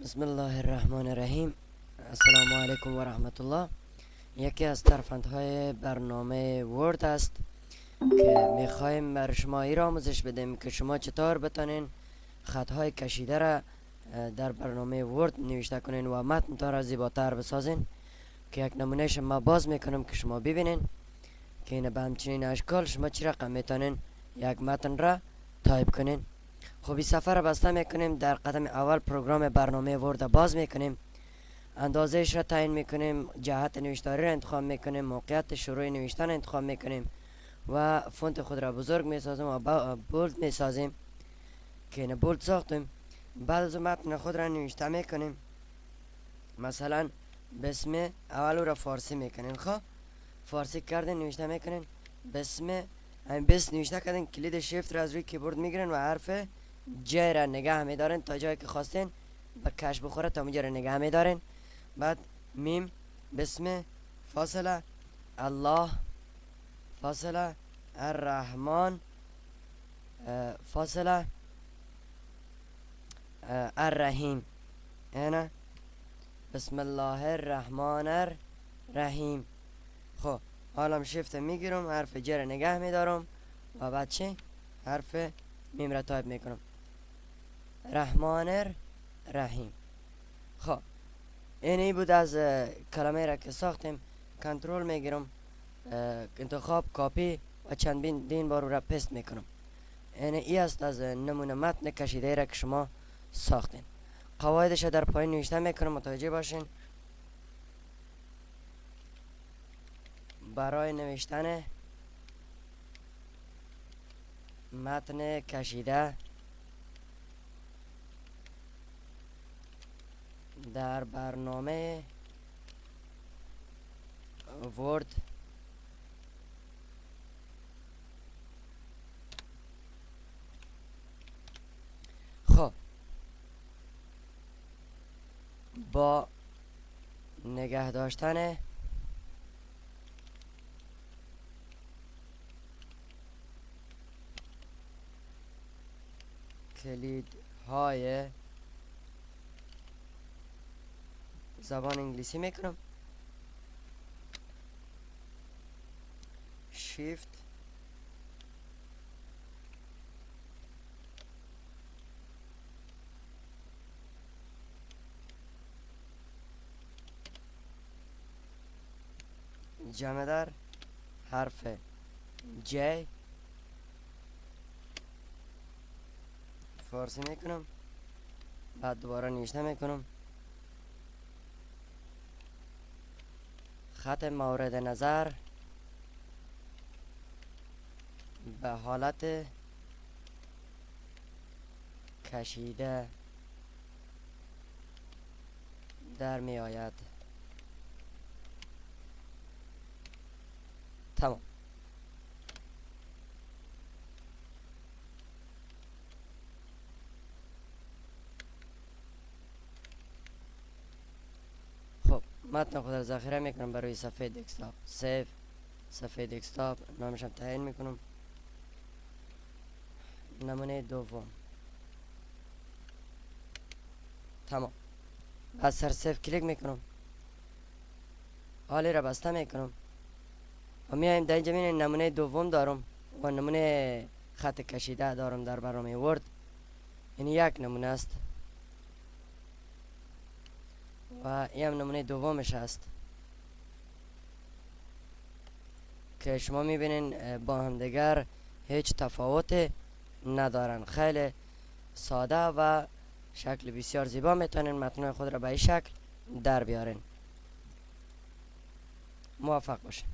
بسم الله الرحمن الرحیم. السلام علیکم و رحمت الله. یکی از ترفندهای برنامه ورد است که میخوایم بر شما ای را آموزش بدیم که شما چطور بتانین خطهای کشیده را در برنامه ورد نوشته کنین و متن را زیباتر بسازین. که یک نمونهش ما باز میکنم که شما ببینین که این به همچنین اشکال شما چی رقم میتونین یک متن را تایپ کنین. خب این صفحه را بسته میکنیم. در قدم اول پروگرام برنامه ورد باز میکنیم، اندازهش را تعیین میکنیم، جهت نوشتاری را انتخاب میکنیم، موقعیت شروع نوشتن انتخاب میکنیم و فونت خود را بزرگ میسازیم و بولد میسازیم که این بولد ساختیم. بعد از متن خود را نوشته میکنیم. مثلا بسم اول را فارسی میکنین. خب فارسی کردین نوشته میکنین بسم. همین بس نوشته کردین، کلید شیفت را از روی کیبورد میگیرین و حرف جی را نگه میدارین تا جایی که خواستین به کش بخوره تا اونجا را نگه میدارین. بعد میم بسم فاصله الله فاصله الرحمن فاصله الرحیم. اینا بسم الله الرحمن الرحیم. خب حالا شیفت میگیرم، حرف جی را نگه میدارم و بعد چی؟ حرف میم را تایپ میکنم. رحمان الرحیم. خب اینی بود از کلمه را که ساختیم. کنترل میگیرم، انتخاب کاپی و چندین بار را پست میکنم. ای است از نمونه متن کشیده را که شما ساختین. قواعدش در پایین نوشته میکنم، متوجه باشین. برای نوشتن متن کشیده در برنامه ورد خب با نگه داشتن کلیدهای زبان انگلیسی میکنم. شیفت جمع در حرف جی فارسی میکنم. بعد دوباره نوشته میکنم خط مورد نظر به حالت کشیده در می آید. تمام. خب متن خود را ذخیره میکنم برای صفحه دسکتاپ. سیو صفحه دسکتاپ، نامشم تعیین میکنم. نمونه دوم. تمام. بعد سر سیو کلیک میکنم، حالی را بسته میکنم و میایم در اینجا ببینید نمونه دوم دارم و نمونه خط کشیده دارم در برنامه ورد. این یک نمونه است و این هم نمونه دومش است که شما میبینین با هم دیگر هیچ تفاوت ندارن. خیلی ساده و شکل بسیار زیبا میتونین متن خود را به این شکل در بیارین. موفق باشین.